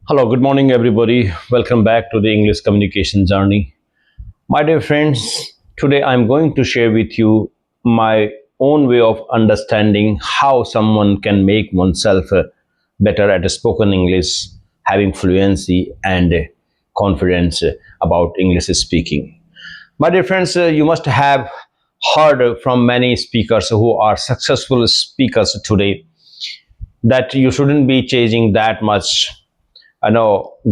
Hello, good morning, everybody. Welcome back to the English communication journey. My dear friends, today I'm going to share with you my own way of understanding how someone can make oneself better at spoken English, having fluency and confidence about English speaking. My dear friends, you must have heard from many speakers who are successful speakers today that you shouldn't be chasing that much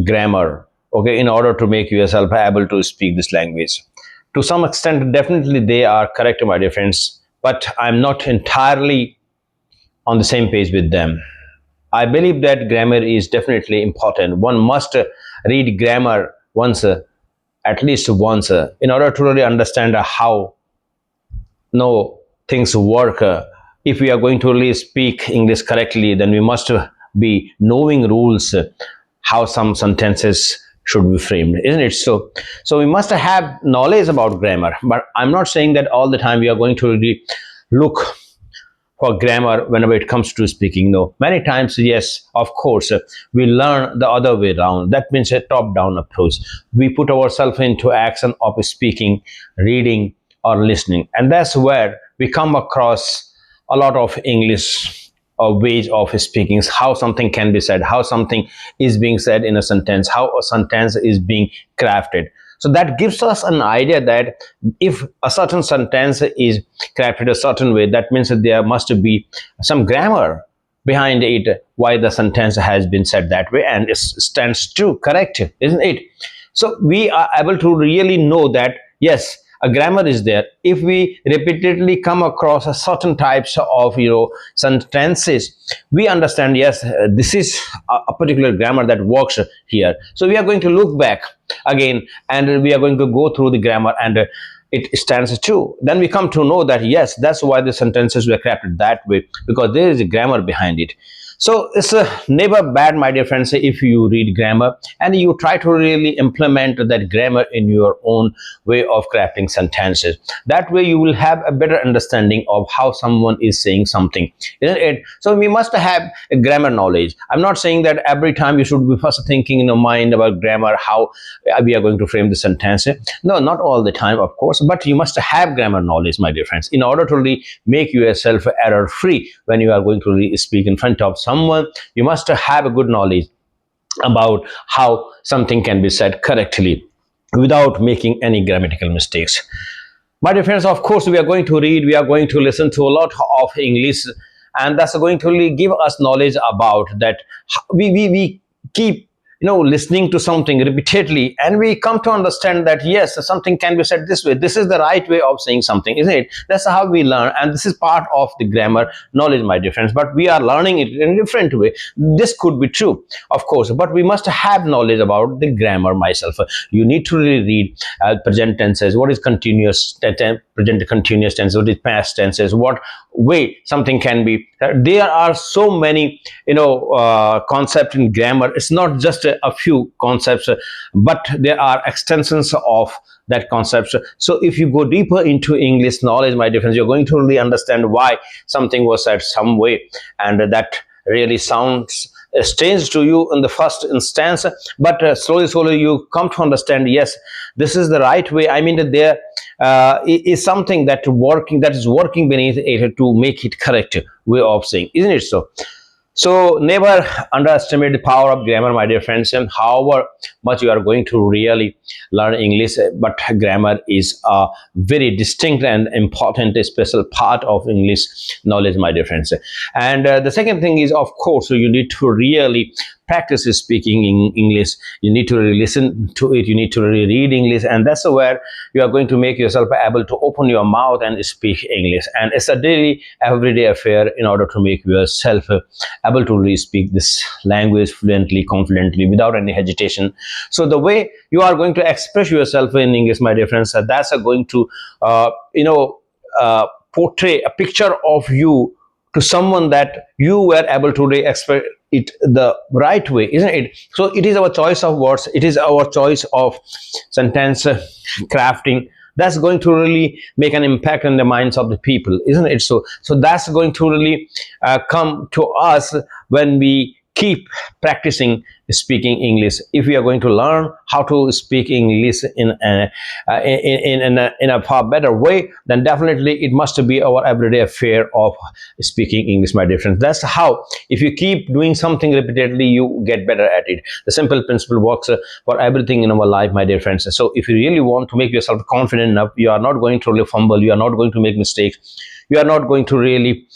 grammar, okay, in order to make yourself able to speak this language. To some extent, definitely they are correct, my dear friends, but I'm not entirely on the same page with them. I believe that grammar is definitely important. One must read grammar once, at least once, in order to really understand how no things work. If we are going to really speak English correctly, then we must be knowing rules, how some sentences should be framed, isn't it? So we must have knowledge about grammar, but I'm not saying that all the time we are going to really look for grammar whenever it comes to speaking. No, many times, yes, of course, we learn the other way around. That means a top down approach. We put ourselves into action of speaking, reading, or listening, and that's where we come across a lot of English ways of speaking, how something can be said, how something is being said in a sentence, how a sentence is being crafted. So that gives us an idea that if a certain sentence is crafted a certain way, that means that there must be some grammar behind it, why the sentence has been said that way, and it stands true, correct, isn't it? So we are able to really know that yes, a grammar is there. If we repeatedly come across a certain types of sentences, we understand yes, this is a particular grammar that works here. So we are going to look back again and we are going to go through the grammar, and it stands true. Then we come to know that yes, that's why the sentences were crafted that way, because there is a grammar behind it. So it's never bad, my dear friends, if you read grammar and you try to really implement that grammar in your own way of crafting sentences. That way you will have a better understanding of how someone is saying something, isn't it? So we must have a grammar knowledge. I'm not saying that every time you should be first thinking in your mind about grammar, how we are going to frame the sentence. No, not all the time, of course, but you must have grammar knowledge, my dear friends, in order to really make yourself error free when you are going to really speak in front of someone. You must have a good knowledge about how something can be said correctly without making any grammatical mistakes. My dear friends, of course, we are going to read, we are going to listen to a lot of English, and that's going to really give us knowledge about that. We keep listening to something repeatedly, and we come to understand that yes, something can be said this way, this is the right way of saying something, isn't it? That's how we learn, and this is part of the grammar knowledge, my dear friends, but we are learning it in a different way. This could be true, of course, but we must have knowledge about the grammar myself. You need to really read present tenses, what is continuous present continuous tense, what is past tenses, what way something can be. There are so many concepts in grammar. It's not just a few concepts, but there are extensions of that concept. So if you go deeper into English knowledge, my dear friends, you're going to really understand why something was said some way, and that really sounds strange to you in the first instance, but slowly you come to understand yes, this is the right way. I mean that there is something that is working beneath it to make it correct way of saying, isn't it? So never underestimate the power of grammar, my dear friends, and however much you are going to really learn English, but grammar is a very distinct and important special part of English knowledge, my dear friends. And the second thing is, of course, so you need to really practice speaking in English. You need to really listen to it. You need to really read English, and that's where you are going to make yourself able to open your mouth and speak English. And it's a daily, everyday affair in order to make yourself able to really speak this language fluently, confidently, without any hesitation. So the way you are going to express yourself in English, my dear friends, that's going to portray a picture of you to someone that you were able to really express it the right way, isn't it? So it is our choice of words, it is our choice of sentence crafting that's going to really make an impact on the minds of the people, isn't it? So that's going to really come to us when we keep practicing speaking English. If we are going to learn how to speak English in a far better way, then definitely it must be our everyday affair of speaking English, my dear friends. That's how, if you keep doing something repeatedly, you get better at it. The simple principle works for everything in our life, my dear friends. So if you really want to make yourself confident enough, you are not going to really fumble, you are not going to make mistakes, you are not going to really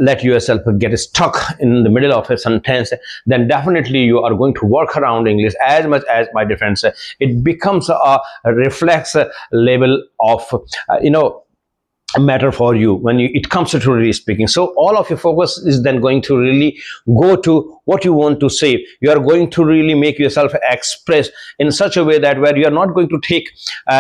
let yourself get stuck in the middle of a sentence, then definitely you are going to work around English as much as, my dear friends, it becomes a reflex level of, a matter for you when it comes to really speaking. So all of your focus is then going to really go to what you want to say. You are going to really make yourself express in such a way that where you are not going to take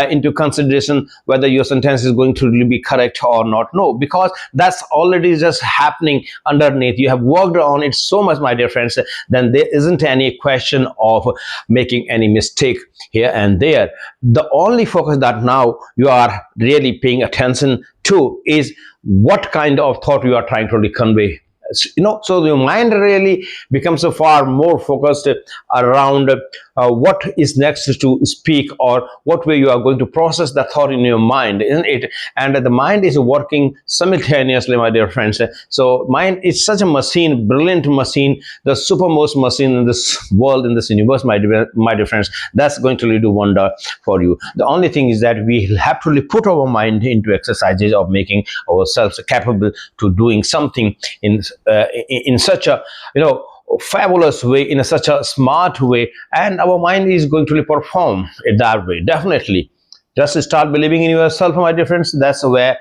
into consideration whether your sentence is going to really be correct or not. No, because that's already just happening underneath. You have worked on it so much, my dear friends, then there isn't any question of making any mistake here and there. The only focus that now you are really paying attention to is what kind of thought you are trying to really convey. So your mind really becomes a far more focused around what is next to speak, or what way you are going to process the thought in your mind, isn't it? And the mind is working simultaneously, my dear friends. So mind is such a machine, brilliant machine, the supermost machine in this world, in this universe, my dear friends. That's going to really do wonder for you. The only thing is that we have to really put our mind into exercises of making ourselves capable to doing something in such a, fabulous way, in such a smart way, and our mind is going to perform it that way. Definitely, just start believing in yourself, my dear friends. That's where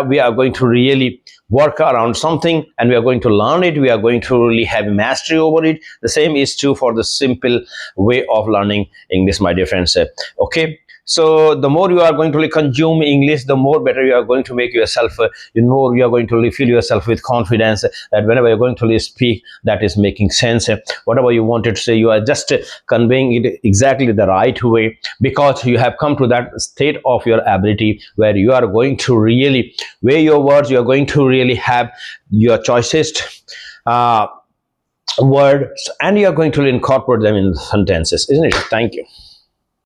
we are going to really work around something, and we are going to learn it. We are going to really have mastery over it. The same is true for the simple way of learning English, my dear friends. Okay, so the more you are going to really consume English, the more better you are going to make yourself, more you are going to really fill yourself with confidence that whenever you're going to really speak, that is making sense. Whatever you wanted to say, you are just conveying it exactly the right way, because you have come to that state of your ability where you are going to really weigh your words. You are going to really have your choicest words, and you are going to incorporate them in sentences, isn't it? Thank you.